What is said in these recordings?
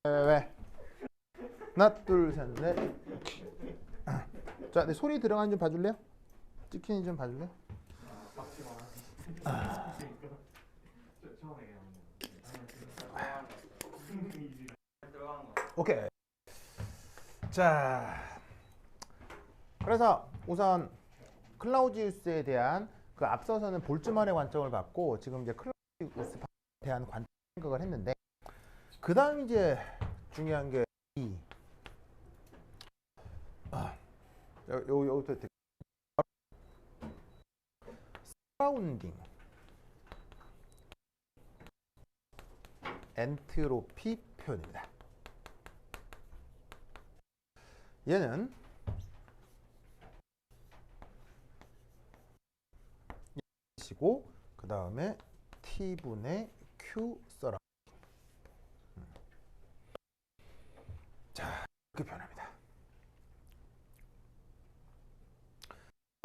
왜? 하나, 둘, 셋, 넷. 자, 내 소리 들어가는 좀 봐줄래요? 찍히는 좀 봐줄래요? 오케이. 자, 그래서 우선 클라우지우스에 대한 그 앞서서는 볼츠만의 관점을 받고 지금 이제 클라우지우스에 대한 관점 생각을 했는데 그 다음 이제 중요한 게 이 여기부터 서라운딩 엔트로피 표현입니다. 얘는 시고 그 다음에 T분의 Q 서라운딩. 자, 이렇게 표현합니다.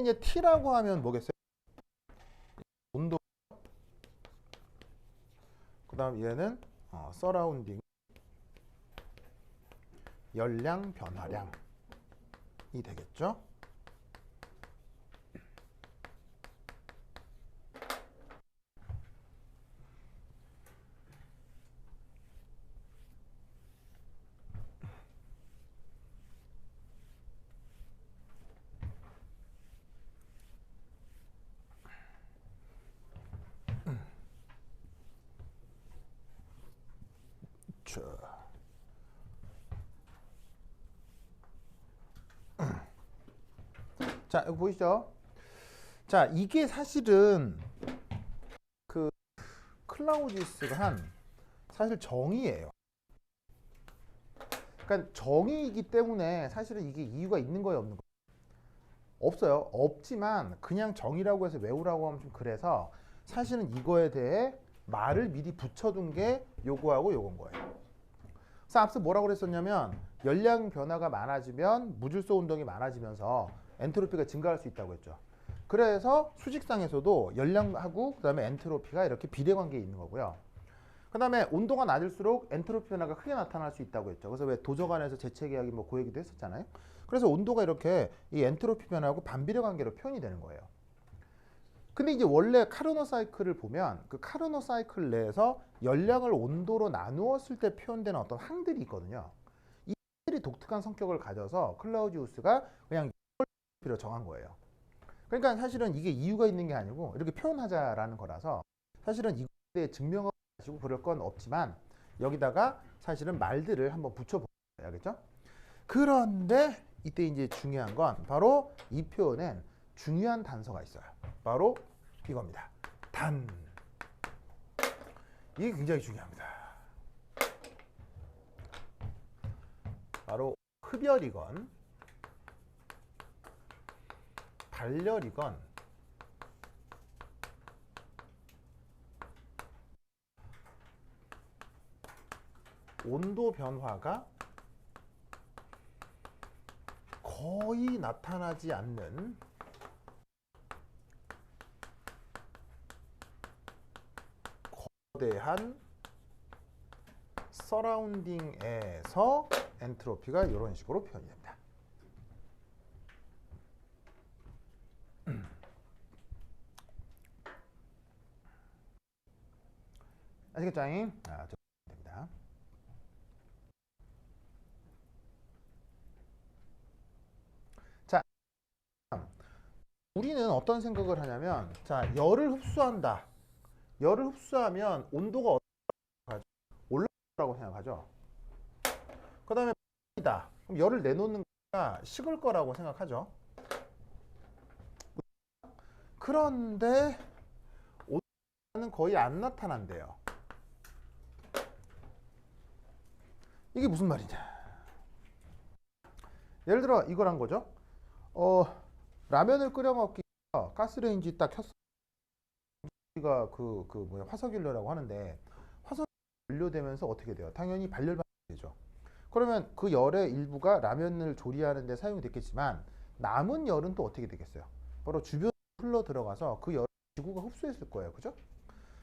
이제 T라고 하면 뭐겠어요? 온도. 그 다음 얘는 서라운딩 열량 변화량이 되겠죠. 자, 여기 보이시죠? 자, 이게 사실은 그 클라우지우스가 한 사실 정의예요. 그러니까 정의이기 때문에 사실은 이게 이유가 있는 거예요, 없는 거예요? 없어요. 없지만 그냥 정의라고 해서 외우라고 하면 좀 그래서 사실은 이거에 대해 말을 미리 붙여둔 게 요거하고 요건 거예요. 그래서 앞서 뭐라고 그랬었냐면 열량 변화가 많아지면 무질서 운동이 많아지면서 엔트로피가 증가할 수 있다고 했죠. 그래서 수직상에서도 열량하고 그다음에 엔트로피가 이렇게 비례관계에 있는 거고요. 그다음에 온도가 낮을수록 엔트로피 변화가 크게 나타날 수 있다고 했죠. 그래서 왜 도서관에서 재채기하기 뭐 그 얘기도 했었잖아요. 그래서 온도가 이렇게 이 엔트로피 변화하고 반비례 관계로 표현이 되는 거예요. 근데 이제 원래 카르노 사이클을 보면 그 카르노 사이클 내에서 열량을 온도로 나누었을 때 표현되는 어떤 항들이 있거든요. 이 항들이 독특한 성격을 가져서 클라우지우스가 그냥 T로 정한 거예요. 그러니까 사실은 이게 이유가 있는 게 아니고 이렇게 표현하자라는 거라서 사실은 이거에 대해 증명을 가지고 그럴 건 없지만 여기다가 사실은 말들을 한번 붙여봐야겠죠. 그런데 이때 이제 중요한 건 바로 이 표현엔 중요한 단서가 있어요. 바로 이겁니다. 단. 이게 굉장히 중요합니다. 바로 흡열이건 발열이건 온도 변화가 거의 나타나지 않는 거대한 서라운딩에서 엔트로피가 이런 식으로 표현이 됩니다. 아시겠죠? 됩니다. 자, 우리는 어떤 생각을 하냐면, 자, 열을 흡수한다. 열을 흡수하면 온도가 올라가고 생각하죠. 그 다음에 이다. 그럼 열을 내놓는 거가 식을 거라고 생각하죠. 그런데 온도는 거의 안 나타난대요. 이게 무슨 말이냐? 예를 들어 이걸 거죠. 라면을 끓여 먹기 가스레인지 딱 켰어. 우리가 뭐야 화석연료라고 하는데 화석 연료되면서 어떻게 돼요? 당연히 발열이 되죠. 그러면 그 열의 일부가 라면을 조리하는 데 사용이 됐겠지만 남은 열은 또 어떻게 되겠어요? 바로 주변으로 흘러 들어가서 그 열을 지구가 흡수했을 거예요. 그죠?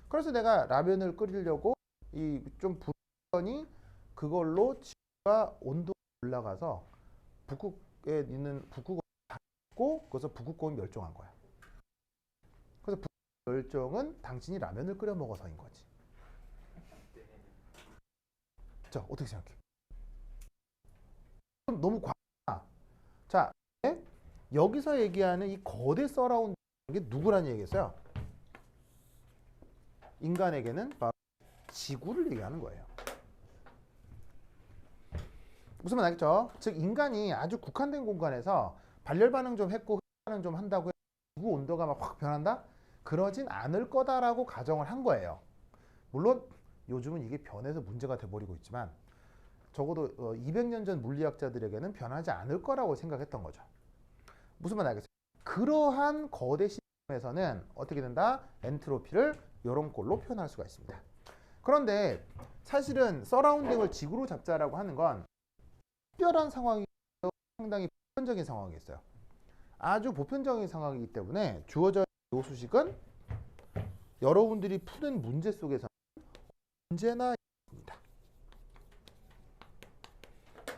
그래서 내가 라면을 끓이려고 이 좀 불더니 그걸로 지구가 온도가 올라가서 북극에 있는 북극을 닫고 그래서 북극곰이 멸종한 거야. 그래서 북극 멸종은 당신이 라면을 끓여 먹어서인 거지. 자, 어떻게 생각해? 너무 과하다. 자, 여기서 얘기하는 이 거대 서라운드 게 누구라는 얘기겠어요? 인간에게는 바로 지구를 얘기하는 거예요. 무슨 말 알겠죠? 즉 인간이 아주 국한된 공간에서 발열 반응 좀 했고 흡 반응 좀 한다고 해서 지구 온도가 막 확 변한다? 그러진 않을 거다라고 가정을 한 거예요. 물론 요즘은 이게 변해서 문제가 돼버리고 있지만 적어도 200년 전 물리학자들에게는 변하지 않을 거라고 생각했던 거죠. 무슨 말 알겠어요? 그러한 거대 시스템에서는 어떻게 된다? 엔트로피를 이런 꼴로 표현할 수가 있습니다. 그런데 사실은 서라운딩을 지구로 잡자라고 하는 건 특별한 상황이 상당히 보편적인 상황이었어요. 아주 보편적인 상황이기 때문에 주어져 있는 이 수식은 여러분들이 푸는 문제 속에서 언제나 있습니다.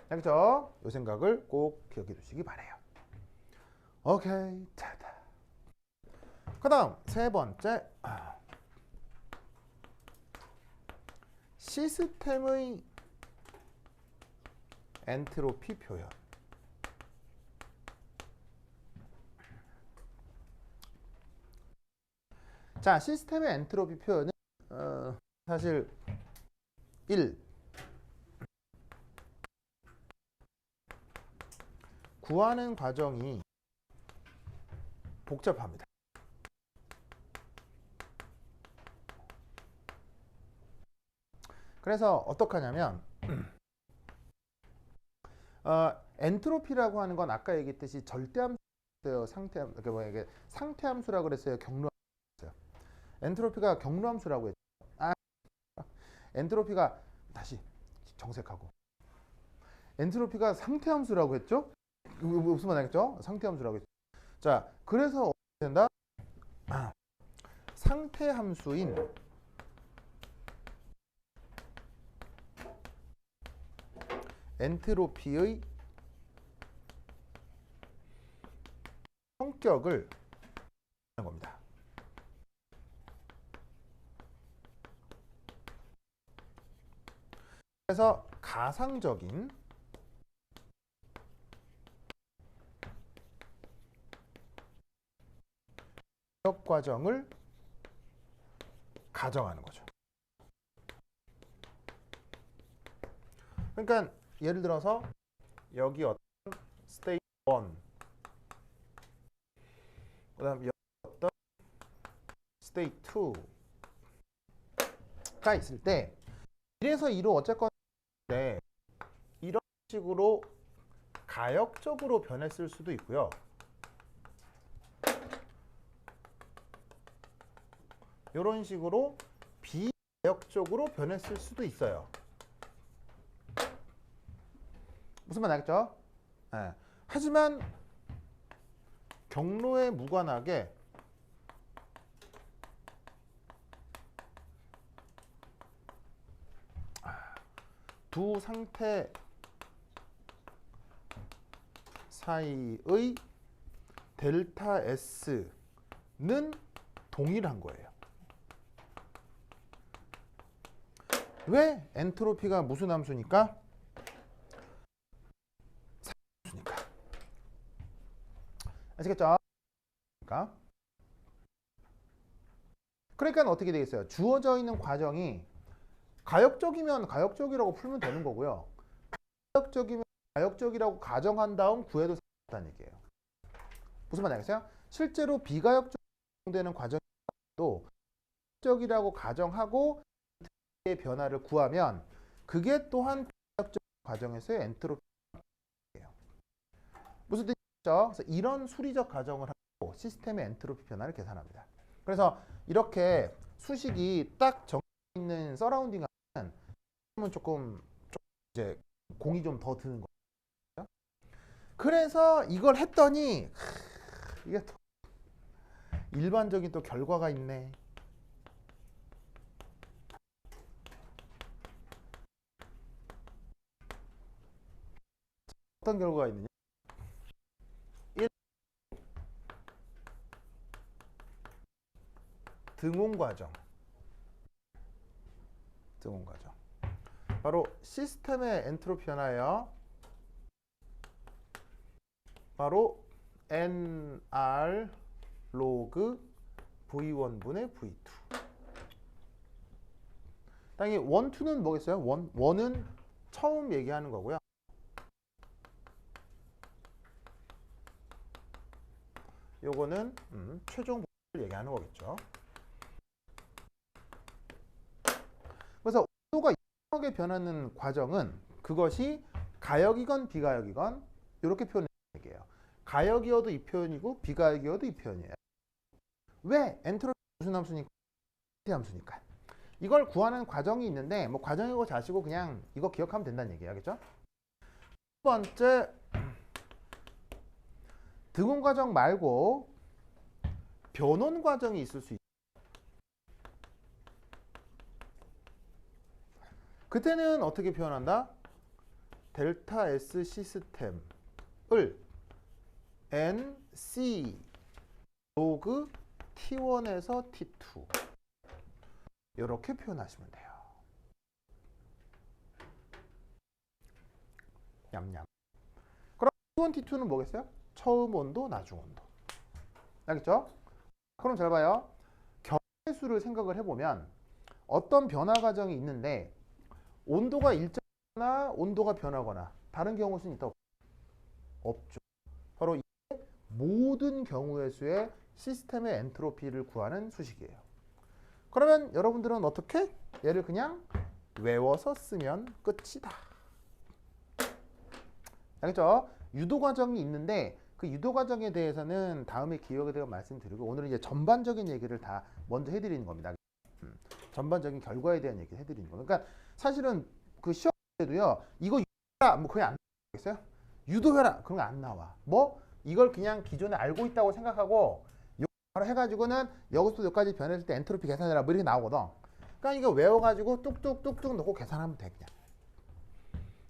알겠죠? 이 생각을 꼭 기억해 두시기 바래요. 오케이, 자다. 그 다음 세 번째, 시스템의 엔트로피 표현. 자, 시스템의 엔트로피 표현은 사실 1. 구하는 과정이 복잡합니다. 그래서 어떻게 하냐면 엔트로피라고 하는 건 아까 얘기했듯이 절대함수, 상태함, 이게 상태함수라고 그랬어요. 경로함수였어요. 엔트로피가 경로함수라고 했죠. 엔트로피가 다시 정색하고 엔트로피가 상태함수라고 했죠. 무슨 말 알겠죠? 상태함수라고 했죠. 자, 그래서 어떻게 된다? 상태함수인 엔트로피의 성격을 하는 겁니다. 그래서 가상적인 해석 과정을 가정하는 거죠. 그러니까 예를 들어서 여기 어떤 스테이트 1, 그다음 여기 어떤 스테이트 2가 있을 때 이래서 이로 어쨌건 이런 식으로 가역적으로 변했을 수도 있고요. 이런 식으로 비가역적으로 변했을 수도 있어요. 무슨 말 알겠죠? 네. 하지만 경로에 무관하게 두 상태 사이의 델타 S는 동일한 거예요. 왜? 엔트로피가 무슨 함수니까? 함수니까. 아시겠죠? 그러니까 어떻게 되겠어요? 주어져 있는 과정이 가역적이면 가역적이라고 풀면 되는 거고요. 가역적이면 가역적이라고 가정한 다음 구해도 상관없다는 얘기예요. 무슨 말인지 알겠어요? 실제로 비가역적되는 과정도 가역적이라고 가정하고 의 변화를 구하면 그게 또한 비가역적 과정에서의 엔트로피예요. 무슨 뜻이죠? 그래서 이런 수리적 가정을 하고 시스템의 엔트로피 변화를 계산합니다. 그래서 이렇게 수식이 딱 정해 있는 서라운딩 하면 조금 이제 공이 좀 더 드는 거죠. 그래서 이걸 했더니 이게 또 일반적인 또 결과가 있네. 어떤 결과가 있느냐? 1. 등온 과정. 등온 과정. 바로 시스템의 엔트로피 변화예요. 바로 NR 로그 V1분의 V2. 당연히 1, 2는 뭐겠어요? 1은 처음 얘기하는 거고요. 요거는 최종 보기를 얘기하는 거겠죠. 그래서 온도가 이상하게 변하는 과정은 그것이 가역이건 비가역이건 이렇게 표현하는 얘기예요. 가역이어도 이 표현이고 비가역이어도 이 표현이에요. 왜? 엔트로피 무슨 함수니까? 함수니까. 이걸 구하는 과정이 있는데 뭐 과정이고 자시고 그냥 이거 기억하면 된다는 얘기예요. 알겠죠? 첫 번째, 등온 과정 말고 변온 과정이 있을 수 있어요. 그때는 어떻게 표현한다? 델타 S 시스템을 NC 로그 T1에서 T2 이렇게 표현하시면 돼요. 냠냠. 그럼 T1, T2는 뭐겠어요? 처음 온도, 나중 온도. 알겠죠? 그럼 잘 봐요. 경계수를 생각을 해보면 어떤 변화 과정이 있는데 온도가 일정하거나 온도가 변하거나 다른 경우 수는 있다 없죠. 바로 이게 모든 경우의 수의 시스템의 엔트로피를 구하는 수식이에요. 그러면 여러분들은 어떻게? 얘를 그냥 외워서 쓰면 끝이다. 알겠죠? 유도 과정이 있는데 그 유도 과정에 대해서는 다음에 기억에 대해 말씀드리고 오늘은 이제 전반적인 얘기를 다 먼저 해드리는 겁니다. 전반적인 결과에 대한 얘기를 해드리는 거예요. 그러니까 사실은 그 시험 때도요. 이거 유도해라 뭐 그냥 안 나오겠어요? 유도해라 그런 거 안 나와. 뭐 이걸 그냥 기존에 알고 있다고 생각하고 바로 해가지고는 여기서 여기까지 변했을 때 엔트로피 계산해라 뭐 이렇게 나오거든. 그러니까 이거 외워가지고 뚝뚝뚝뚝 넣고 계산하면 돼 그냥.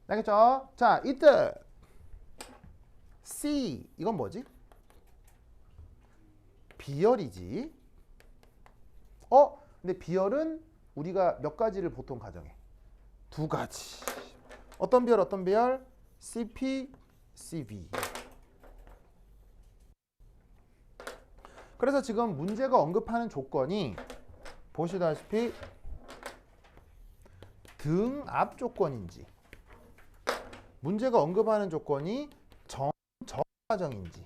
알겠죠? 자 이때 C 이건 뭐지? 비열이지. 근데 비열은 우리가 몇 가지를 보통 가정해? 두 가지. 어떤 비열 어떤 비열? CP, CV. 그래서 지금 문제가 언급하는 조건이 보시다시피 등압 조건인지 문제가 언급하는 조건이 정과정인지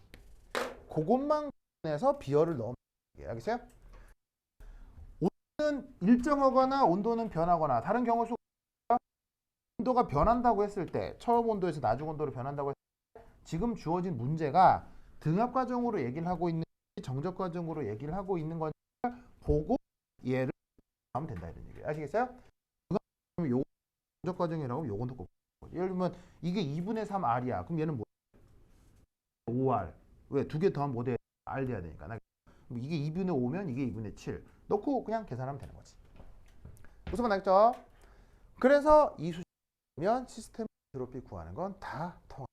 그것만 해서 비열을 넣으면 돼요. 알겠어요? 온도는 일정하거나 온도는 변하거나 다른 경우 수가 온도가 변한다고 했을 때 처음 온도에서 나중 온도로 변한다고 했을 때 지금 주어진 문제가 등압 과정으로 얘기를 하고 있는 정적 과정으로 얘기를 하고 있는 걸 보고 얘를 하면 된다 이런 얘기예요. 아시겠어요? 요 정적 과정이라고 요건 꼭 예를 들면 이게 2분의 3 R이야. 그럼 얘는 뭐 5R. 왜? 두 개 더하면 뭐 돼? R 돼야 되니까. 이게 2분의 5면 이게 2분의 7. 넣고 그냥 계산하면 되는 거지. 무슨 말 나겠죠? 그래서 이 수식이면 시스템 엔트로피 구하는 건 다 통한다.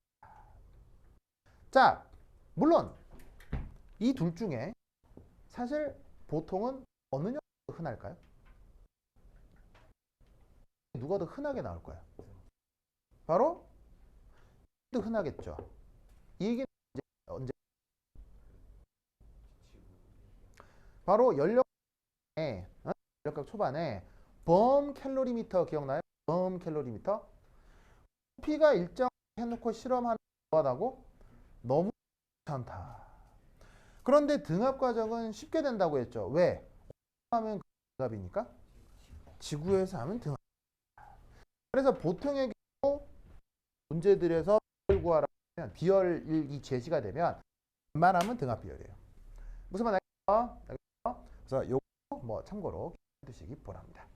자, 물론 이 둘 중에 사실 보통은 어느 녀석이 흔할까요? 누가 더 흔하게 나올 거야? 바로 더 흔하겠죠. 이 얘기는 언제? 바로 연력에 연력각 초반에 범 캘로리미터 기억나요? 범 캘로리미터. P가 일정 해놓고 실험하는 거 하다고 너무 괜찮다. 그런데 등압 과정은 쉽게 된다고 했죠. 왜? 하면 등압이니까 지구에서 하면 등압. 그래서 보통의 경우 문제들에서 비열 구하라고 하면 비열이 제시가 되면 웬만하면 등압 비열이에요. 무슨 말 알겠죠? 그래서 요거 뭐 참고로 두시기 바랍니다.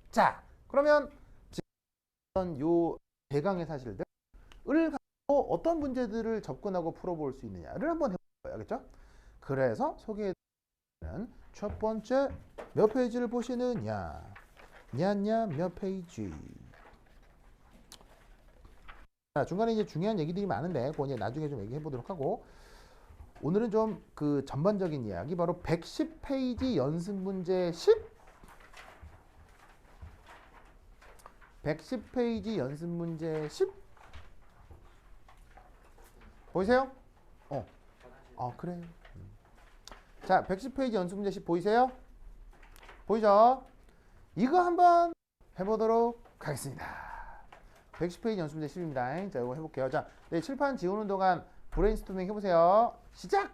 자, 그러면 지금 요 대강의 사실들을 가지고 어떤 문제들을 접근하고 풀어볼 수 있느냐를 한번 해볼 거예요. 알겠죠? 그래서 소개해드리는 첫 번째 몇 페이지를 보시느냐? 냐냐 몇 페이지? 자, 중간에 이제 중요한 얘기들이 많은데 그거 이제 나중에 좀 얘기해 보도록 하고, 오늘은 좀 그 전반적인 이야기, 바로 110페이지 연습 문제 10. 110페이지 연습 문제 10. 보이세요? 그래. 자, 110페이지 연습 문제 10 보이세요? 보이죠? 이거 한번 해보도록 하겠습니다. 110페이지 연습 문제 10입니다. 자, 이거 해볼게요. 자, 네, 칠판 지우는 동안 브레인스토밍 해보세요. 시작!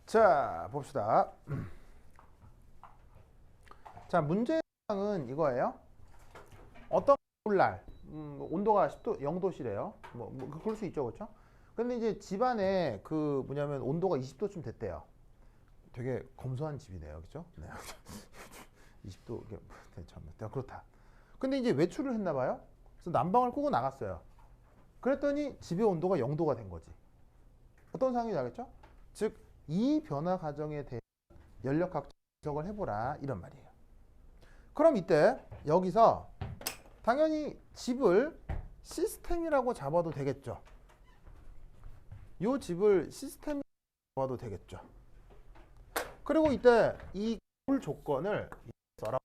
자, 봅시다. 자, 문제상은 이거예요. 어떤 날 온도가 10도, 0도시래요. 그럴 수 있죠, 그렇죠? 근데 이제 집안에 그 뭐냐면 온도가 20도쯤 됐대요. 되게 검소한 집이네요, 그렇죠? 네. 20도, 참, 그렇다. 근데 이제 외출을 했나 봐요. 그래서 난방을 끄고 나갔어요. 그랬더니 집의 온도가 0도가 된 거지. 어떤 상황인지 알겠죠? 즉, 이 변화 과정에 대해 연력학 분석을 해보라, 이런 말이에요. 그럼 이때 여기서 당연히 집을 시스템이라고 잡아도 되겠죠. 이 집을 시스템이라고 잡아도 되겠죠. 그리고 이때 이 물 조건을 써라.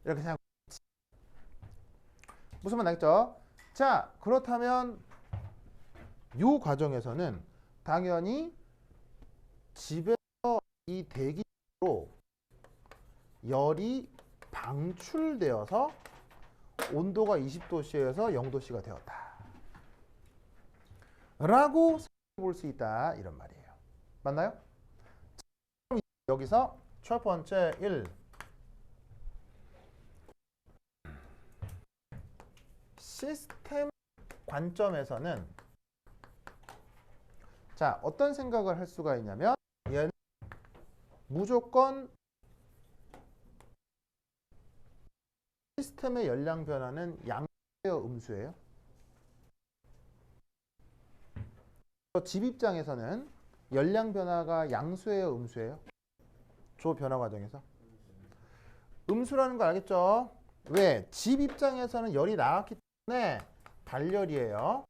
이렇게 생각. 무슨 말 나겠죠? 자, 그렇다면 이 과정에서는 당연히 집에서 이 대기로 열이 방출되어서 온도가 20도씨에서 0도씨가 되었다 라고 볼 수 있다, 이런 말이에요. 맞나요? 그럼 여기서 첫 번째 1, 시스템 관점에서는 자, 어떤 생각을 할 수가 있냐면, 얘는 무조건 시스템의 열량 변화는 양수예요, 음수예요? 집 입장에서는 열량 변화가 양수예요, 음수예요? 조 변화 과정에서 음수라는 거 알겠죠? 왜? 집 입장에서는 열이 나왔기 때문에 발열이에요.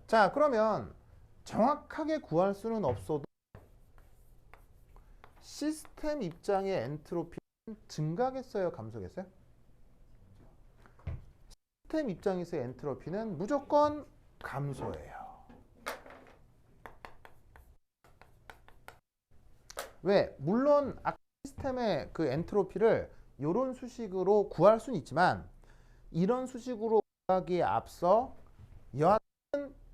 자, 그러면 정확하게 구할 수는 없어도 시스템 입장의 엔트로피는 증가겠어요, 감소겠어요? 시스템 입장에서의 엔트로피는 무조건 감소예요. 왜? 물론 시스템의 그 엔트로피를 이런 수식으로 구할 수는 있지만, 이런 수식으로 구하기에 앞서 여하튼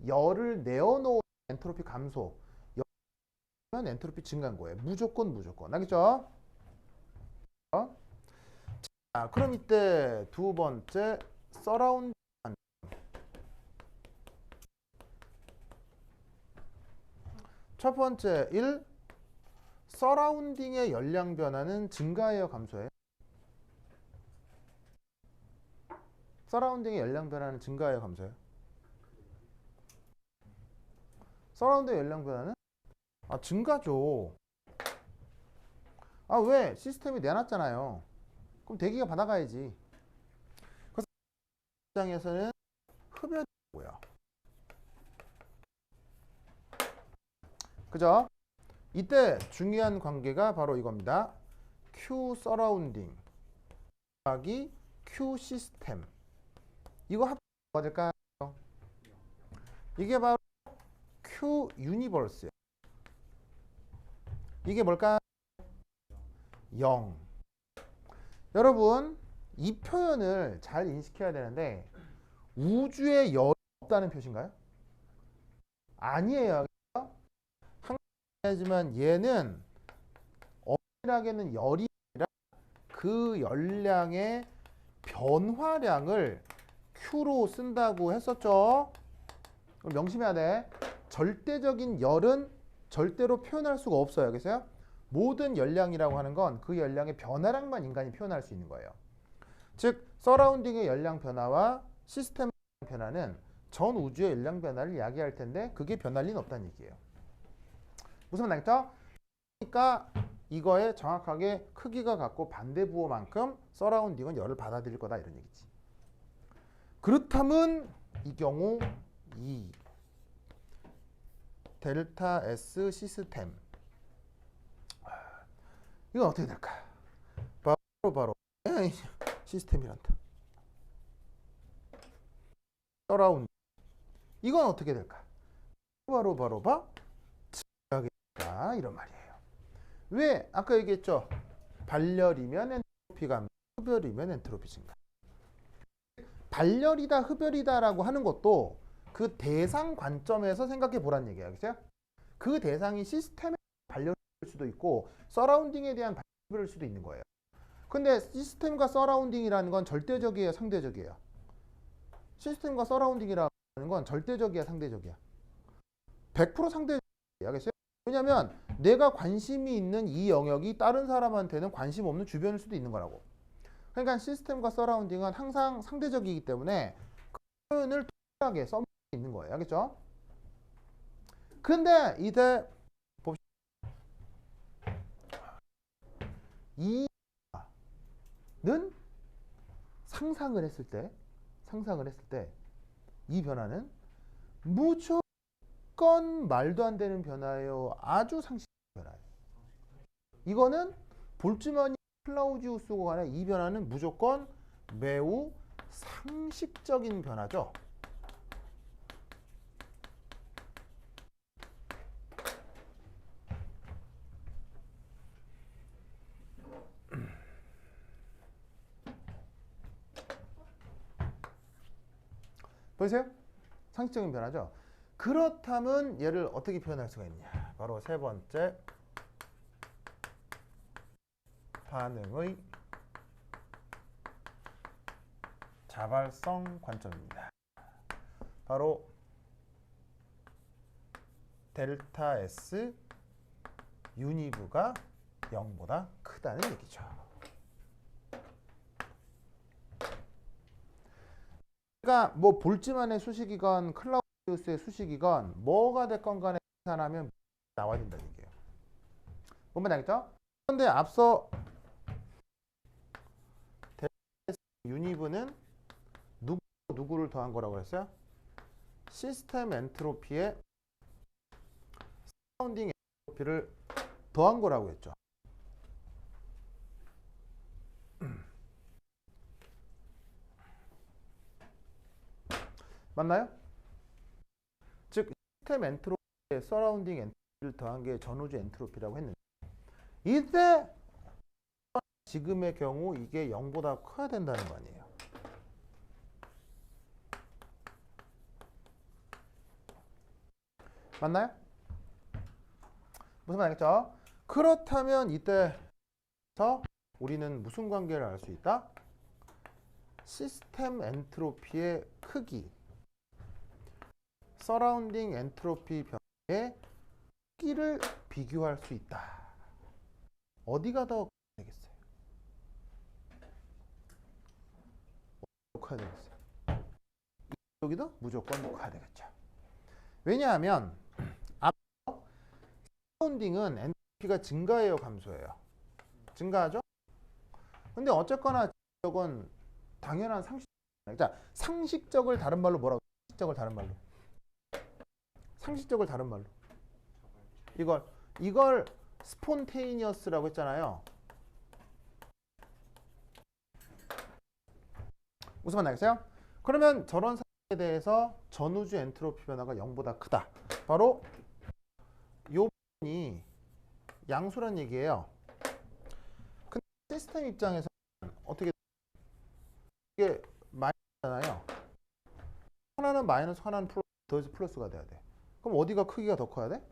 열을 내어놓은 엔트로피 감소, 열면 엔트로피 증가인 거예요. 무조건 알겠죠? 자, 그럼 이때 두 번째 서라운딩. 첫 번째 1. 서라운딩의 열량 변화는 증가해요, 감소해요? 서라운딩의 열량 변화는 증가해요, 감소해요? 서라운딩 열량 변화는 증가죠. 왜? 시스템이 내놨잖아요. 그럼 대기가 받아가야지. 그래서 입장에서는 흡연이고요. 그죠? 이때 중요한 관계가 바로 이겁니다. Q 서라운딩 곱하기 Q 시스템. 이거 합 뭐가 될까요? 이게 바로 Q 유니버스예요. 이게 뭘까요? 0. 여러분, 이 표현을 잘 인식해야 되는데 우주에 열이 없다는 표시인가요? 아니에요. 하지만 얘는 엄밀하게는 열이 아니라 그 열량의 변화량을 Q로 쓴다고 했었죠. 명심해야 돼. 절대적인 열은 절대로 표현할 수가 없어요. 알겠어요? 모든 열량이라고 하는 건 그 열량의 변화량만 인간이 표현할 수 있는 거예요. 즉 서라운딩의 열량 변화와 시스템 변화는 전 우주의 열량 변화를 이야기할 텐데 그게 변할 리는 없다는 얘기예요. 무슨 말 나겠죠? 그러니까 이거에 정확하게 크기가 같고 반대 부호만큼 서라운딩은 열을 받아들일 거다 이런 얘기지. 그렇다면 이 경우 이 델타 S 시스템 이건 어떻게 될까? 바로 시스템이란다. 서라운딩 이건 어떻게 될까? 바로 증가하겠다 이런 말이에요. 왜? 아까 얘기했죠. 발열이면 엔트로피 감소, 흡열이면 엔트로피 증가. 발열이다 흡열이다라고 하는 것도 그 대상 관점에서 생각해 보란 얘기예요. 알겠어요? 그 대상이 시스템의 발열일 수도 있고 서라운딩에 대한 발열일 수도 있는 거예요. 근데 시스템과 서라운딩이라는 건 절대적이에요, 상대적이에요? 시스템과 서라운딩이라는 건 절대적이야, 상대적이야? 100% 상대적이에요. 알겠어요? 왜냐면 내가 관심이 있는 이 영역이 다른 사람한테는 관심 없는 주변일 수도 있는 거라고. 그러니까 시스템과 서라운딩은 항상 상대적이기 때문에 그 표현을 동일하게 써 있는 거예요. 알겠죠? 근데 이때 봅시다. 이는 상상을 했을 때 이 변화는 무조건 말도 안 되는 변화예요. 아주 상식적인 변화예요. 이거는 볼츠만이 클라우지우스고 간에 이 변화는 무조건 매우 상식적인 변화죠. 보이세요? 상식적인 변화죠. 그렇다면 얘를 어떻게 표현할 수가 있냐? 바로 세 번째 반응의 자발성 관점입니다. 바로 델타 S 유니브가 0보다 크다는 얘기죠. 그러니까 뭐 볼츠만의 수식이건 클라우디우스의 수식이건 뭐가 됐건 간에 계산하면 나와야 된다는 얘기예요. 뭔 말인지 알겠죠? 그런데 앞서 델타 S 유니브는 누구를 더한 거라고 했어요? 시스템 엔트로피에 서라운딩 엔트로피를 더한 거라고 했죠. 맞나요? 즉 시스템 엔트로피에 서라운딩 엔트로피를 더한 게 전우주 엔트로피라고 했는데 이때 지금의 경우 이게 0보다 커야 된다는 거 아니에요. 맞나요? 무슨 말이겠죠? 그렇다면 이때서 우리는 무슨 관계를 알 수 있다? 시스템 엔트로피의 크기, 서라운딩 엔트로피 변화의 크기를 비교할 수 있다. 어디가 더 되겠어요? 커야 되겠어요? 여기도 무조건 커야 되겠죠. 왜냐하면 서라운딩은 엔트로피가 증가해요, 감소해요? 증가하죠? 근데 어쨌거나 저건 당연한 자, 상식적을 다른 말로 뭐라고? 상식적을 다른 말로. 상식적을 다른 말로. 이걸 스폰테이니어스라고 했잖아요. 무슨 말 나겠어요? 그러면 저런 상황에 대해서 전우주 엔트로피 변화가 0보다 크다. 바로 요 부분이 양수란 얘기예요. 근데 시스템 입장에서 어떻게 이게 마이너스잖아요. 하나는 마이너스, 하나는 플러스, 더해서 플러스가 돼야 돼. 그럼 어디가 크기가 더 커야 돼?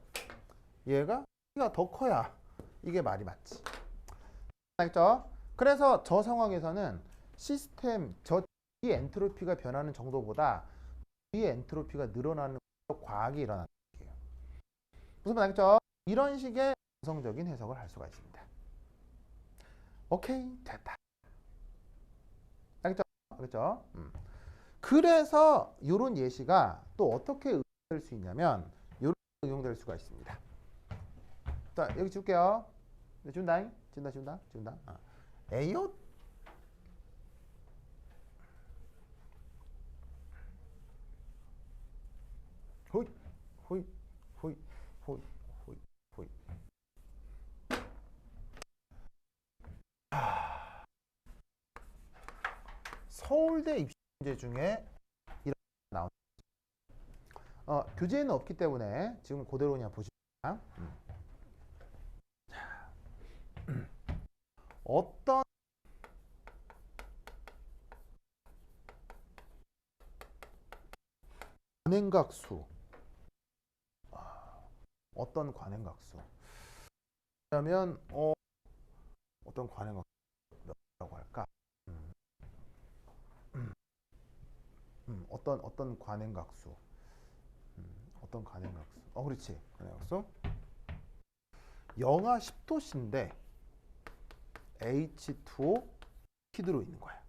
얘가 크기가 더 커야 이게 말이 맞지. 알겠죠? 그래서 저 상황에서는 시스템 이 엔트로피가 변하는 정도보다 이 엔트로피가 늘어나는 과학이 일어나는 거예요. 무슨 말 알겠죠? 이런 식의 정성적인 해석을 할 수가 있습니다. 오케이, 됐다. 알겠죠? 그렇죠? 그래서 이런 예시가 또 어떻게 응용될 수 있냐면 이런 응용될 수가 있습니다. 자, 여기 줄게요. 준다. A요? 호이, 호이, 호이, 호이, 호이, 호이. 서울대 입시 문제 중에 이런 나온. 교재에는 없기 때문에 지금 그대로 그냥 보시면. 어떤 관행각수, 어떤 관행각수 그러면 어떤 관행각수라고 할까? 어떤 관행각수, 어떤 관행각수? 그렇지, 관행각수. 영하 10도씨인데 H2O 키 들어 있는 거야.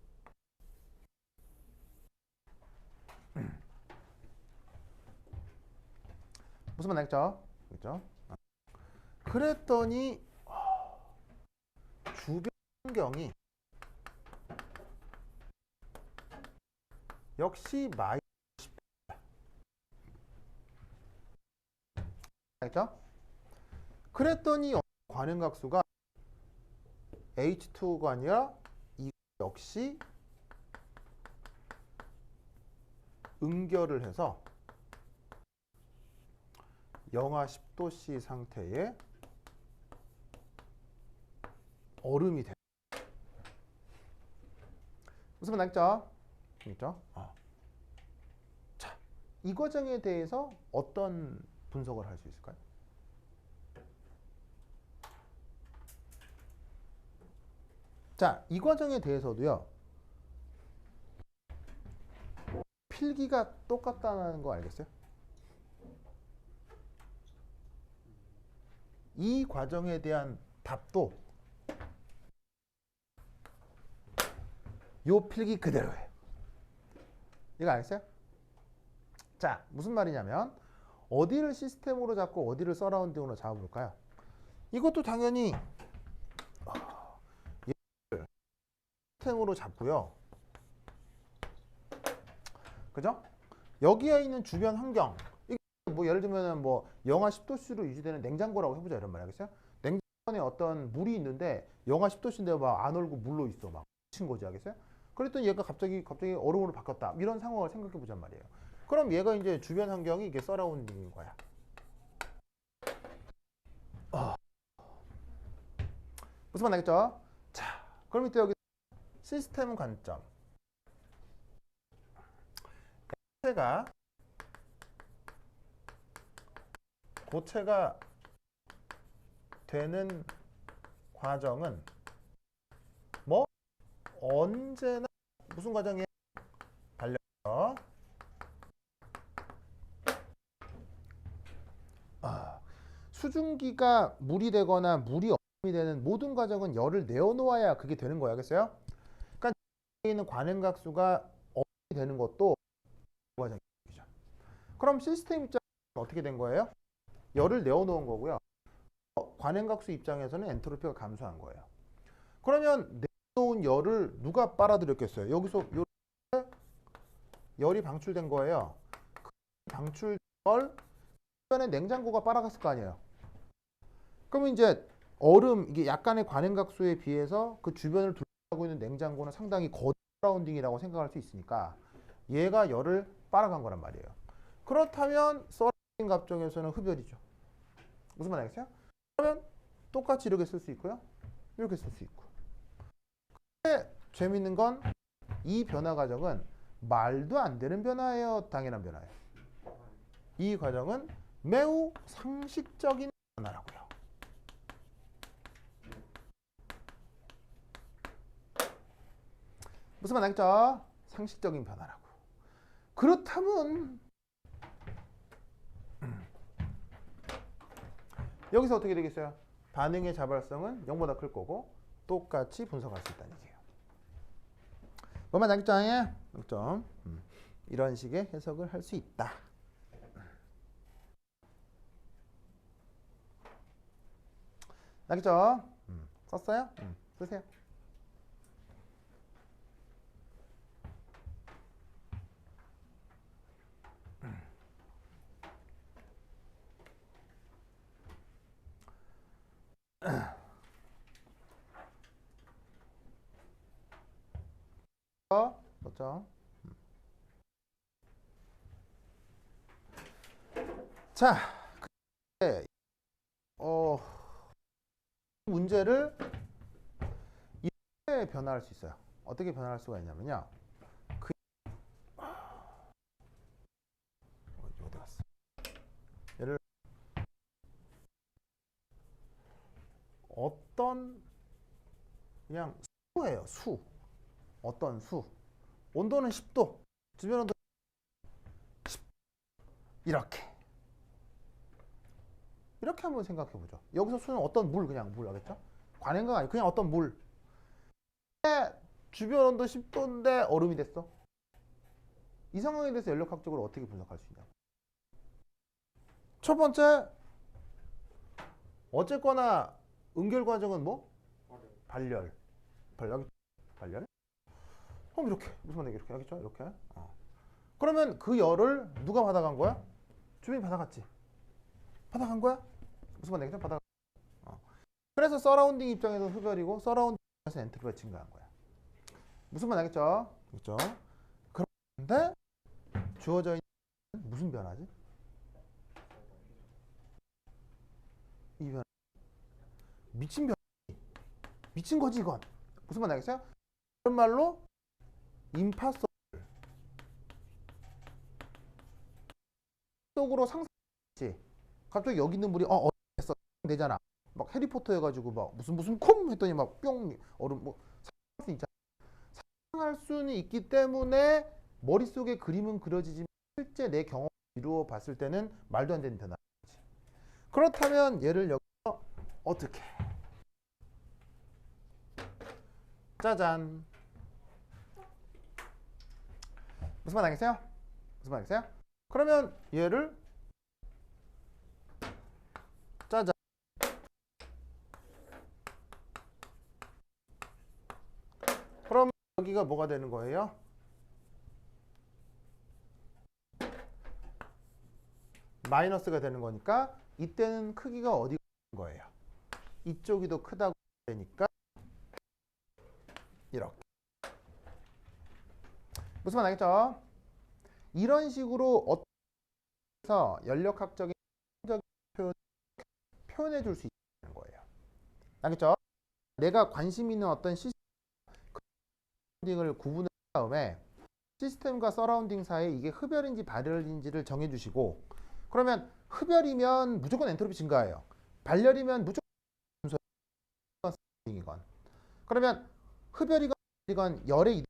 무슨 말 알겠죠? 그렇죠? 그랬더니 주변 환경이 역시 마이너스 10도. 알겠죠? 그랬더니 관행각수가 H2O가 아니라 이 역시 응결을 해서 영하 10도씨 상태의 얼음이 돼. 무슨 말 알겠죠? 그렇죠? 자, 이 과정에 대해서 어떤 분석을 할 수 있을까요? 자, 이 과정에 대해서도요. 필기가 똑같다는 거 알겠어요? 이 과정에 대한 답도 요 필기 그대로예요. 이거 알겠어요? 자, 무슨 말이냐면 어디를 시스템으로 잡고 어디를 서라운딩으로 잡아볼까요? 이것도 당연히 시스템으로 잡고요. 그죠? 여기에 있는 주변 환경, 뭐 예를 들면 뭐 영하 10도씨로 유지되는 냉장고라고 해보자 이런 말 알겠어요? 냉장고에 어떤 물이 있는데 영하 10도씨인데 막 안 얼고 물로 있어 막 미친 거지 알겠어요? 그랬더니 얘가 갑자기 얼음으로 바뀌었다 이런 상황을 생각해 보잔 말이에요. 그럼 얘가 이제 주변 환경이 이게 서라운딩인 거야. 무슨 말 알겠죠? 자, 그럼 이때 여기 시스템 관점. 고체가 되는 과정은 언제나 무슨 과정이에요? 발열. 수증기가 물이 되거나 물이 얼음이 되는 모든 과정은 열을 내어놓아야 그게 되는 거야. 알겠어요? 그러니까 여기 있는 관행각수가 얼음이 되는 것도 과정이죠. 그럼 시스템 입장에서 어떻게 된 거예요? 열을 내어놓은 거고요. 관행각수 입장에서는 엔트로피가 감소한 거예요. 그러면 내어놓은 열을 누가 빨아들였겠어요? 여기서 열이 방출된 거예요. 그 방출된 걸 주변에 냉장고가 빨아갔을 거 아니에요. 그러면 이제 얼음, 이게 약간의 관행각수에 비해서 그 주변을 둘러싸고 있는 냉장고는 상당히 거대 서라운딩이라고 생각할 수 있으니까 얘가 열을 빨아간 거란 말이에요. 그렇다면 서라운딩 갑종에서는 흡열이죠. 무슨 말 알겠어요? 그러면 똑같이 이렇게 쓸 수 있고요. 이렇게 쓸 수 있고. 근데 재밌는 건 이 변화 과정은 말도 안 되는 변화예요. 당연한 변화예요. 이 과정은 매우 상식적인 변화라고요. 무슨 말 알겠죠? 상식적인 변화라고. 그렇다면 여기서 어떻게 되겠어요? 반응의 자발성은 0보다 클 거고 똑같이 분석할 수 있다는 얘기예요. 뭐만 알겠죠? 알겠죠? 이런 식의 해석을 할 수 있다. 알겠죠? 썼어요? 쓰세요. 맞죠? 자, 문제를 이렇게 변화할 수 있어요. 어떻게 변화할 수가 있냐면요. 어디 갔어? 얘를 어떤 그냥 수예요. 수. 어떤 수. 온도는 10도. 주변 온도 10. 이렇게 한번 생각해 보죠. 여기서 수는 어떤 물, 그냥 물 알겠죠? 관행각 아니고 그냥 어떤 물. 주변 온도 10도인데 얼음이 됐어. 이 상황에 대해서 연력학적으로 어떻게 분석할 수 있냐? 첫 번째, 어쨌거나 응결 과정은 뭐? 발열. 발열? 그럼 이렇게. 무슨 말이야? 이렇게 하겠죠? 이렇게. 그러면 그 열을 누가 받아간 거야? 주변이 받아갔지. 받아간 거야? 무슨 말이야? 받아간 거야. 그래서 서라운딩 입장에서 흡열이고 서라운딩 입장에서 엔트로피가 증가한 거야. 무슨 말 알겠죠? 그렇죠? 그런데 주어져 있는 무슨 변화지? 이 변화. 미친 변화. 미친 거지 이건. 무슨 말 알겠어요? 다른 말로 임파서 속으로 상상했지. 갑자기 여기 있는 물이 어땠어 되잖아. 막 해리포터 해가지고 막 무슨 콤 했더니 막 뿅 얼음 뭐 상상할 수 있잖아. 상상할 수는 있기 때문에 머릿속에 그림은 그려지지만 실제 내 경험을 이루어 봤을 때는 말도 안 되는 변화지. 그렇다면 얘를 여기서 어떻게? 짜잔. 무슨 말 알겠어요? 무슨 말 알겠어요? 그러면 얘를 짜잔. 그럼 여기가 뭐가 되는 거예요? 마이너스가 되는 거니까 이때는 크기가 어디가 되는 거예요? 이쪽이 더 크다고 되니까 이렇게. 무슨 말 알겠죠? 이런 식으로 어떤 연력학적인 표현해 줄 수 있는 거예요. 알겠죠? 내가 관심 있는 어떤 시스템을 구분한 다음에 시스템과 서라운딩 사이에 이게 흡열인지 발열인지를 정해 주시고, 그러면 흡열이면 무조건 엔트로피 증가해요. 발열이면 무조건 감소이건. 그러면 흡열이건 이건 열의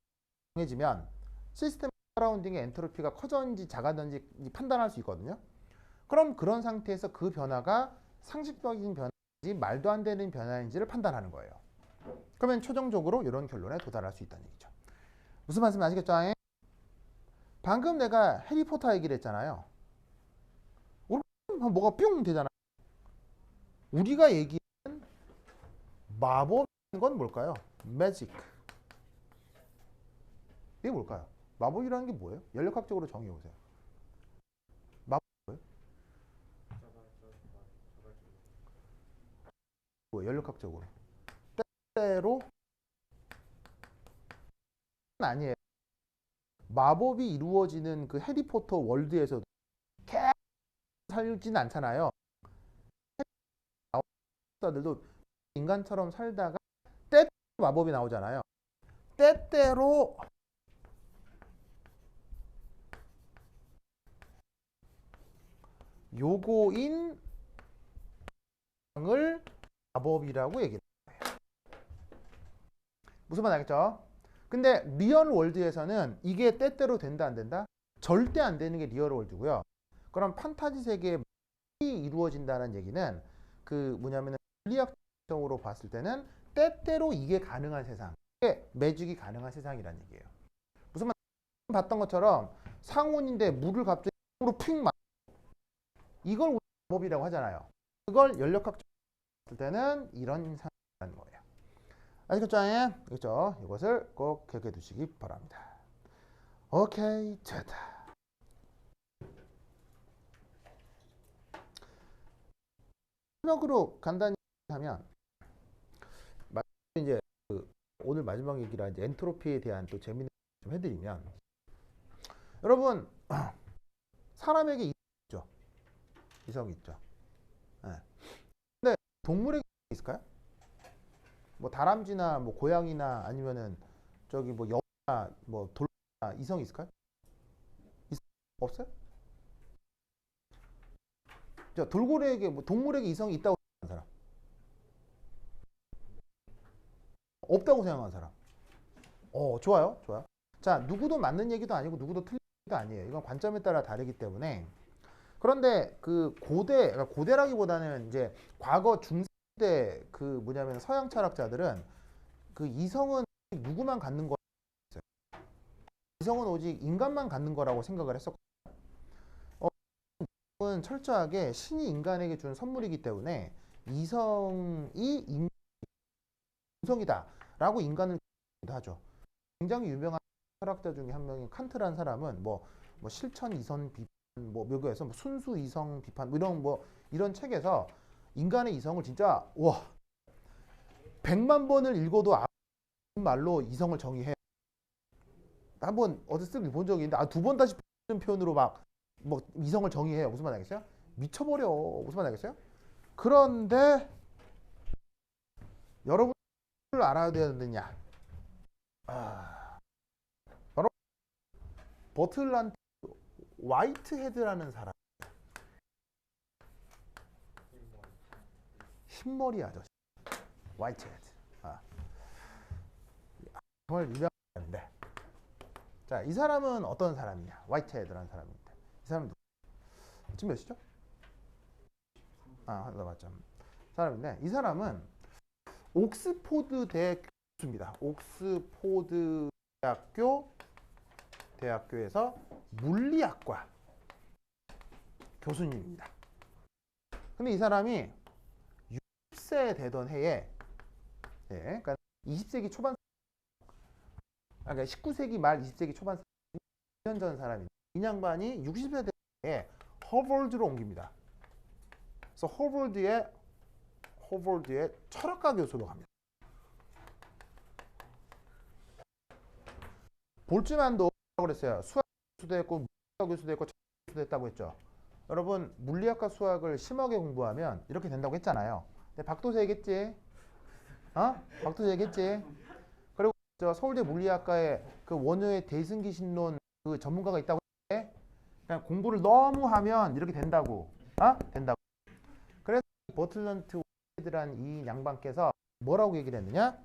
이동해지면 시스템 서라운딩의 엔트로피가 커졌는지 작아졌는지 판단할 수 있거든요. 그럼 그런 상태에서 그 변화가 상식적인 변화인지 말도 안 되는 변화인지를 판단하는 거예요. 그러면 최종적으로 이런 결론에 도달할 수 있다는 얘기죠. 무슨 말씀인지 아시겠죠? 방금 내가 해리포터 얘기를 했잖아요. 뭐가 뿅 되잖아요. 우리가 얘기하는 마법인 건 뭘까요? 매직. 이게 뭘까요? 마법이라는 게 뭐예요? 연력학적으로 정의해 보세요. 마법 뭐예요? 연력학적으로. 때로 아니에요. 마법이 이루어지는 그 해리포터 월드에서도 계속 살진 않잖아요. 사들도 인간처럼 살다가 때때로 마법이 나오잖아요. 때때로 요거인 을 마법이라고 얘기해요. 무슨 말 알겠죠? 근데 리얼 월드에서는 이게 때때로 된다 안 된다? 절대 안 되는 게 리얼 월드고요. 그럼 판타지 세계에 이루어진다는 얘기는 그 뭐냐면 물리학적으로 봤을 때는 때때로 이게 가능한 세상, 이게 매직이 가능한 세상이라는 얘기예요. 무슨 말 봤던 것처럼 상온인데 물을 갑자기 으로 픽 마. 이걸 우리 마법이라고 하잖아요. 그걸 연력학적으로 봤을 때는 이런 상황이라는 거예요. 아시겠죠? 알겠죠? 이것을 꼭 기억해 두시기 바랍니다. 오케이, 됐다. 마지막으로 간단히 하면 이제 오늘 마지막 얘기라 이제 엔트로피에 대한 또 재미있는 좀 해드리면 여러분 사람에게 이성이 있죠. 이성이 있죠. 네. 근데 동물에게 있을까요? 뭐 다람쥐나 뭐 고양이나 아니면은 저기 뭐 여우나 뭐 돌나 이성이 있을까요? 없어요? 자, 돌고래에게 뭐 동물에게 이성이 있다고 생각하는 사람? 없다고 생각하는 사람? 좋아요. 좋아요. 자, 누구도 맞는 얘기도 아니고 누구도 틀린 얘기도 아니에요. 이건 관점에 따라 다르기 때문에. 그런데 그 그러니까 고대라기보다는 이제 과거 중세 그 뭐냐면 서양 철학자들은 그 이성은 누구만 갖는 거라고 했어요. 이성은 오직 인간만 갖는 거라고 생각을 했었거든요. 이성은 철저하게 신이 인간에게 준 선물이기 때문에 이성이 인성이다라고 인간을 하죠. 굉장히 유명한 철학자 중에 한 명인 칸트라는 사람은 뭐 실천 이성 비판 뭐 묘기에서 뭐 순수 이성 비판 뭐 이런 책에서 인간의 이성을 진짜 와 100만 번을 읽어도 아무 말로 이성을 정의해. 한번 어디서 본 적이 있는데 두 번 다시 보는 표현으로 막 뭐 이성을 정의해요. 무슨 말 알겠어요? 미쳐버려. 무슨 말 알겠어요? 그런데 여러분 알아야 되느냐? 바로 버틀란트 화이트헤드라는 사람. 흰머리 아저씨. 화이트헤드. 정말 유명한 사람인데. 자, 이 사람은 어떤 사람이냐? 화이트헤드라는 사람인데. 이 사람은 지금 몇 시죠? 맞죠. 사람인데 이 사람은 옥스포드 대학교입니다. 옥스포드 대학교에서 물리학과 교수님입니다. 근데 이 사람이 60세 되던 해에 그러니까 20세기 초반 그러니까 19세기 말 20세기 초반 2년 전 사람인데 이 양반이 60세 되던 해에 허버드로 옮깁니다. 그래서 허버드의 철학과 교수로 갑니다. 볼츠만도 그랬어요. 수학 교수도 했고 물리학 교수도 했고 철학 교수도 했다고 했죠. 여러분 물리학과 수학을 심하게 공부하면 이렇게 된다고 했잖아요. 근데 박도세 얘기했지? 박도세 얘기했지? 그리고 저 서울대 물리학과에 그 원효의 대승기 신론 그 전문가가 있다고 했는데 그냥 공부를 너무 하면 이렇게 된다고. 된다고. 그래서 버틀런트 란 이 양반께서 뭐라고 얘기를 했느냐?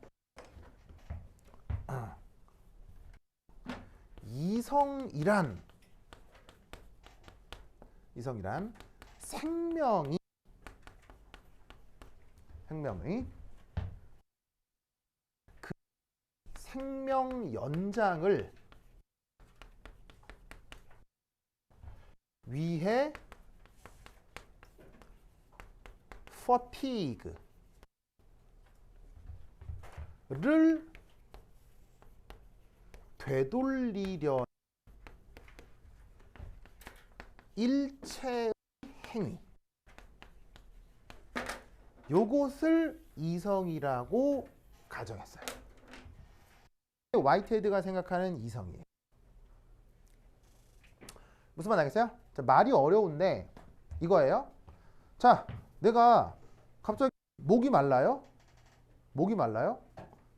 이성이란 생명이 그 생명 연장을 위해 fatigue 를 되돌리려는 일체의 행위, 요것을 이성이라고 가정했어요. 화이트헤드가 생각하는 이성이에요. 무슨 말 알겠어요? 자, 말이 어려운데 이거예요. 자, 내가 갑자기 목이 말라요?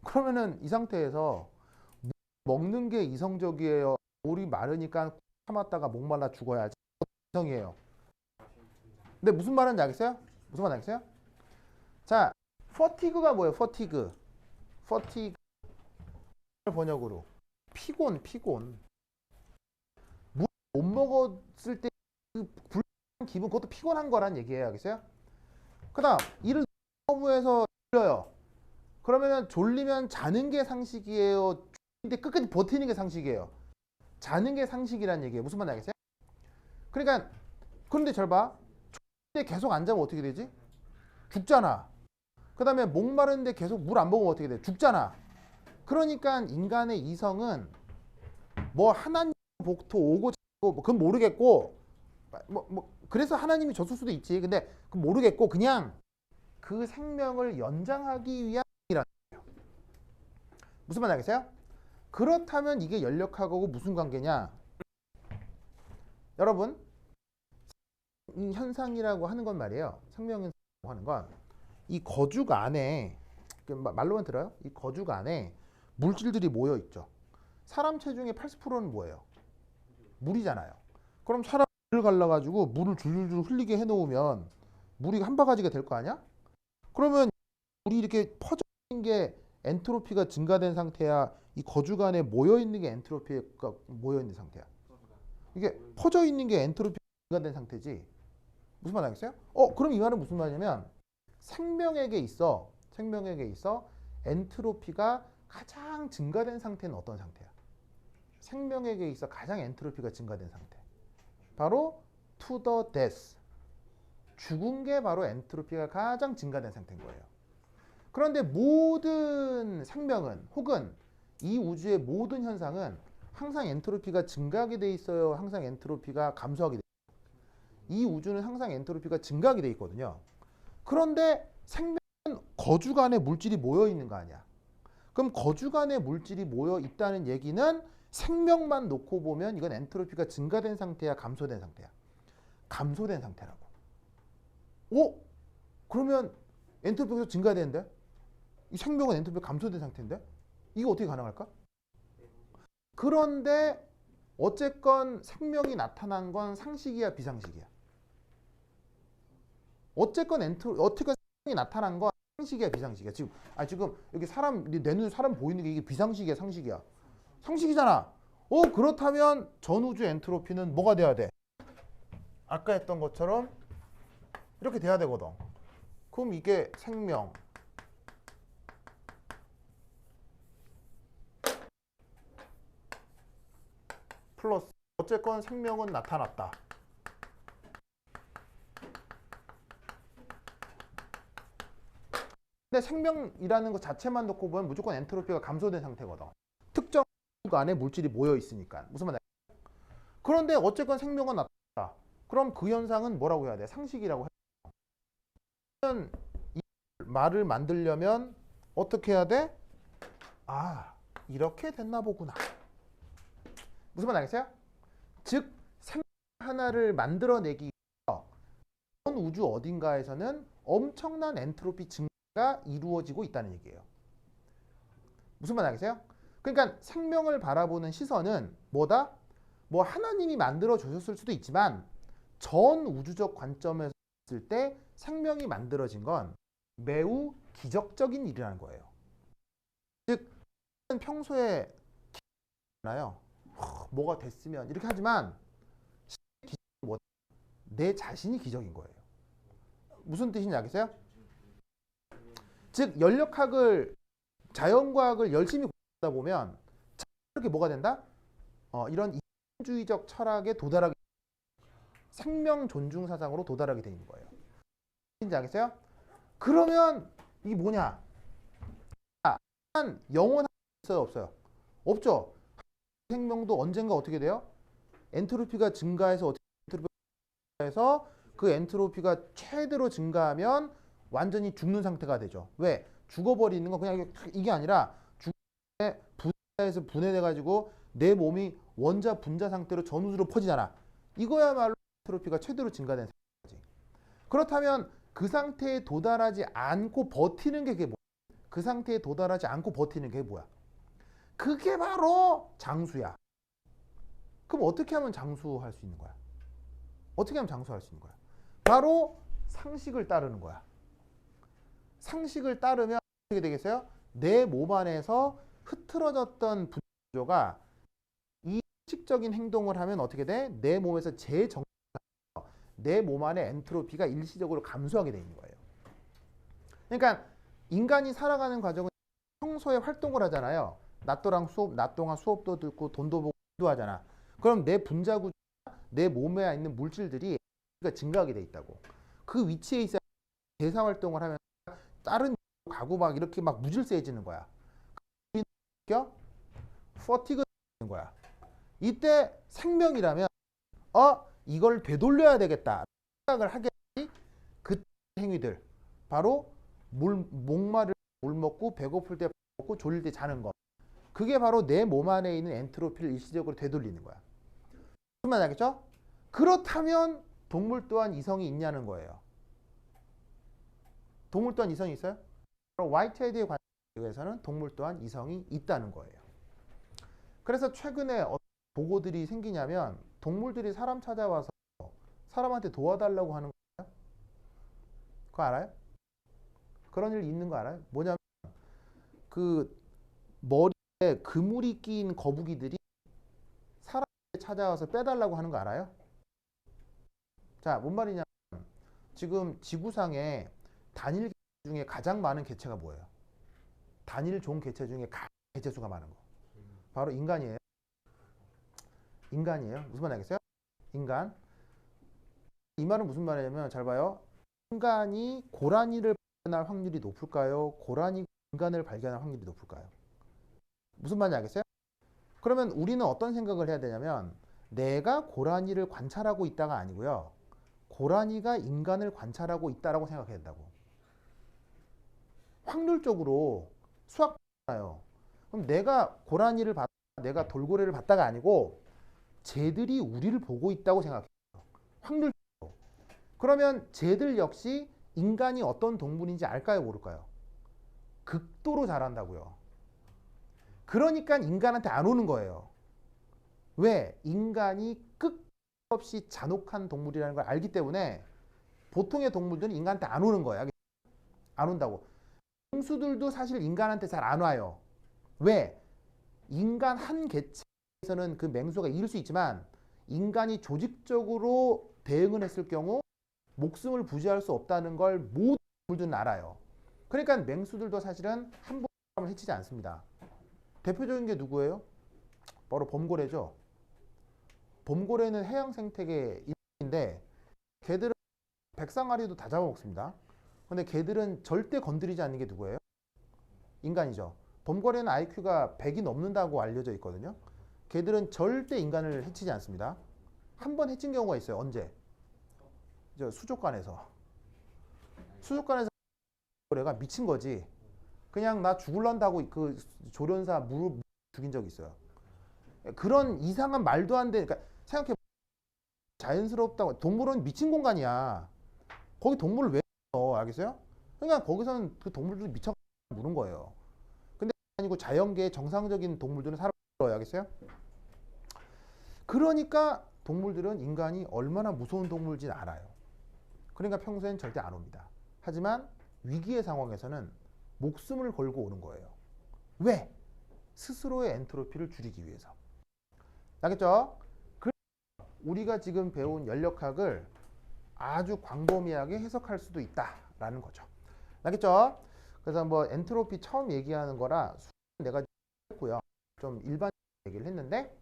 그러면은 이 상태에서 먹는 게 이성적이에요? 목이 마르니까 참았다가 목 말라 죽어야지 이성이에요. 근데 무슨 말인지 알겠어요? 자, fatigue가 뭐예요? fatigue 번역으로 피곤. 물 못 먹었을 때 그 불편한 기분, 그것도 피곤한 거란 얘기예요. 알겠어요? 그다음 일을 너무 해서 졸려요. 그러면은 졸리면 자는 게 상식이에요? 근데 끝까지 버티는 게 상식이에요? 자는 게 상식이란 얘기예요. 무슨 말인지 알겠어요? 그러니까 그런데 잘 봐. 졸린데 계속 안 자면 어떻게 되지? 죽잖아. 그 다음에 목마른데 계속 물 안 먹으면 어떻게 돼? 죽잖아. 그러니까 인간의 이성은 뭐 하나님 복토 오고 자고 그건 모르겠고 그래서 하나님이 줬을 수도 있지. 근데 그건 모르겠고 그냥 그 생명을 연장하기 위한 이라는 거예요. 무슨 말 알겠어요? 그렇다면 이게 연력학하고 무슨 관계냐? 여러분, 현상이라고 하는 건 말이에요. 생명현상이라고 하는 건 이 거죽 안에, 말로만 들어요? 이 거죽 안에 물질들이 모여 있죠. 사람 체중의 80%는 뭐예요? 물이잖아요. 그럼 사람 물을 갈라가지고 물을 줄줄줄 흘리게 해놓으면 물이 한 바가지가 될 거 아니야? 그러면 물이 이렇게 퍼져 있는 게 엔트로피가 증가된 상태야? 이 거죽 안에 모여 있는 게 엔트로피가 모여 있는 상태야? 이게 퍼져 있는 게 엔트로피가 증가된 상태지. 무슨 말 알겠어요? 그럼 이 말은 무슨 말이냐면 생명에게 있어 엔트로피가 가장 증가된 상태는 어떤 상태야? 생명에게 있어 가장 엔트로피가 증가된 상태. 바로 to the death. 죽은 게 바로 엔트로피가 가장 증가된 상태인 거예요. 그런데 모든 생명은 혹은 이 우주의 모든 현상은 항상 엔트로피가 증가하게 돼 있어요? 항상 엔트로피가 감소하게 돼 있어요? 이 우주는 항상 엔트로피가 증가하게 돼 있거든요. 그런데 생명은 거죽 안에 물질이 모여 있는 거 아니야. 그럼 거죽 안에 물질이 모여 있다는 얘기는 생명만 놓고 보면 이건 엔트로피가 증가된 상태야, 감소된 상태야? 감소된 상태라고. 그러면 엔트로피가 증가되는데? 이 생명은 엔트로피가 감소된 상태인데? 이거 어떻게 가능할까? 그런데 어쨌건 생명이 나타난 건 상식이야, 비상식이야? 어쨌건 생명이 나타난 건 상식이야, 비상식이야? 지금 여기 내 눈에 사람 보이는 게 이게 비상식이야, 상식이야? 상식이잖아. 그렇다면 전우주 엔트로피는 뭐가 돼야 돼? 아까 했던 것처럼 이렇게 돼야 되거든. 그럼 이게 생명 플러스 어쨌건 생명은 나타났다. 근데 생명이라는 것 자체만 놓고 보면 무조건 엔트로피가 감소된 상태거든. 특정 안에 물질이 모여 있으니까. 무슨 말이야? 그런데 어쨌건 생명은 나타났다. 그럼 그 현상은 뭐라고 해야 돼? 상식이라고 해야 돼. 이 말을 만들려면 어떻게 해야 돼? 이렇게 됐나 보구나. 무슨 말 알겠어요? 즉 생명 하나를 만들어내기 위해서 전 우주 어딘가에서는 엄청난 엔트로피 증가가 이루어지고 있다는 얘기예요. 무슨 말 알겠어요? 그러니까 생명을 바라보는 시선은 뭐다? 뭐 하나님이 만들어 주셨을 수도 있지만 전 우주적 관점에서 봤을 때 생명이 만들어진 건 매우 기적적인 일이라는 거예요. 즉 평소에 나요. 뭐가 됐으면 이렇게 하지만 기적은 뭐, 내 자신이 기적인 거예요. 무슨 뜻인지 알겠어요? 즉 연력학을 자연과학을 열심히 공부하다 보면 이렇게 뭐가 된다? 이런 이성주의적 철학에 도달하게 생명 존중 사상으로 도달하게 되는 거예요. 무슨 알겠어요? 그러면 이게 뭐냐? 영원한 있어요, 없어요? 없죠. 생명도 언젠가 어떻게 돼요? 엔트로피가 증가해서 어떻게 엔트로피가 증가해서 그 엔트로피가 최대로 증가하면 완전히 죽는 상태가 되죠. 왜? 죽어버리는 건 그냥 이게 아니라 죽음에 분해에서 분해돼 가지고 내 몸이 원자 분자 상태로 전우주로 퍼지잖아. 이거야말로 엔트로피가 최대로 증가된 상태지. 그렇다면 그 상태에 도달하지 않고 버티는 게 그게 뭐야? 그 상태에 도달하지 않고 버티는 게 뭐야? 그게 바로 장수야. 그럼 어떻게 하면 장수할 수 있는 거야? 어떻게 하면 장수할 수 있는 거야? 바로 상식을 따르는 거야. 상식을 따르면 어떻게 되겠어요? 내 몸 안에서 흐트러졌던 구조가 이 상식적인 행동을 하면 어떻게 돼? 내 몸에서 내 몸 안의 엔트로피가 일시적으로 감소하게 되는 거예요. 그러니까 인간이 살아가는 과정은 평소에 활동을 하잖아요. 낮 동안 수업도 듣고 돈도 보고 공부하잖아. 그럼 내 분자구조나 내 몸에 있는 물질들이 증가하게 돼 있다고. 그 위치에 있어야 대사 활동을 하면 다른 가고 막 이렇게 막 무질서해지는 거야. 퍼티그 되는 거야. 이때 생명이라면 이걸 되돌려야 되겠다 생각을 하게 되니 그 행위들 바로 목마를 물 먹고 배고플 때 먹고 졸릴 때 자는 것. 그게 바로 내 몸 안에 있는 엔트로피를 일시적으로 되돌리는 거야. 무슨 말인지 알겠죠? 그렇다면 동물 또한 이성이 있냐는 거예요. 동물 또한 이성이 있어요? 화이트헤드의 관점에 의해서는 동물 또한 이성이 있다는 거예요. 그래서 최근에 어떤 보고들이 생기냐면 동물들이 사람 찾아와서 사람한테 도와달라고 하는 거예요. 그거 알아요? 그런 일 있는 거 알아요? 뭐냐면 그 머리에 그물이 낀 거북이들이 사람한테 찾아와서 빼달라고 하는 거 알아요? 자, 뭔 말이냐면 지금 지구상에 단일 개체 중에 가장 많은 개체가 뭐예요? 단일 종 개체 중에 개체 수가 많은 거. 바로 인간이에요. 인간이에요. 무슨 말 알겠어요? 인간. 이 말은 무슨 말이냐면 잘 봐요. 인간이 고라니를 발견할 확률이 높을까요? 고라니가 인간을 발견할 확률이 높을까요? 무슨 말인지 알겠어요? 그러면 우리는 어떤 생각을 해야 되냐면 내가 고라니를 관찰하고 있다가 아니고요. 고라니가 인간을 관찰하고 있다라고 생각해야 된다고. 확률적으로 수학잖아요. 그럼 내가 고라니를 봤다, 내가 돌고래를 봤다가 아니고 쟤들이 우리를 보고 있다고 생각해요. 확률적으로. 그러면 쟤들 역시 인간이 어떤 동물인지 알까요, 모를까요? 극도로 잘한다고요. 그러니까 인간한테 안 오는 거예요. 왜? 인간이 끝없이 잔혹한 동물이라는 걸 알기 때문에 보통의 동물들은 인간한테 안 오는 거예요. 안 온다고. 맹수들도 사실 인간한테 잘 안 와요. 왜? 인간 한 개체에서는 그 맹수가 이길 수 있지만 인간이 조직적으로 대응을 했을 경우 목숨을 부지할 수 없다는 걸 모든 동물들은 알아요. 그러니까 맹수들도 사실은 한 번 사람을 해치지 않습니다. 대표적인 게 누구예요? 바로 범고래죠. 범고래는 해양 생태계인데 걔들은 백상아리도 다 잡아먹습니다. 근데 걔들은 절대 건드리지 않는 게 누구예요? 인간이죠. 범고래는 IQ가 100이 넘는다고 알려져 있거든요. 걔들은 절대 인간을 해치지 않습니다. 한 번 해친 경우가 있어요. 언제? 수족관에서. 수족관에서 범고래가 미친 거지. 그냥 나 죽을란다고 그 조련사 무릎 죽인 적이 있어요. 그런 이상한 말도 안 돼. 그러니까 생각해. 자연스럽다고. 동물은 미친 공간이야. 거기 동물을 왜 넣어? 알겠어요? 그러니까 거기서는 그 동물들이 미쳐 무는 거예요. 근데 아니고 자연계의 정상적인 동물들은 사람을 물어요. 알겠어요? 그러니까 동물들은 인간이 얼마나 무서운 동물인지 알아요. 그러니까 평소엔 절대 안 옵니다. 하지만 위기의 상황에서는 목숨을 걸고 오는 거예요. 왜? 스스로의 엔트로피를 줄이기 위해서. 알겠죠? 우리가 지금 배운 연력학을 아주 광범위하게 해석할 수도 있다라는 거죠. 알겠죠? 그래서 뭐 엔트로피 처음 얘기하는 거라 내가 했고요. 좀 일반 얘기를 했는데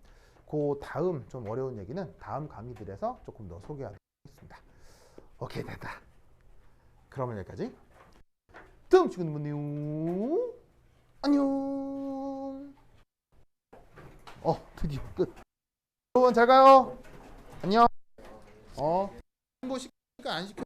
그 다음 좀 어려운 얘기는 다음 강의들에서 조금 더 소개하도록 하겠습니다. 오케이, 됐다. 그러면 여기까지. 다음 시간에 만나요. 안녕. 드디어 끝. 여러분 잘 가요. 안녕. 홍보 시킬까 안 시켜?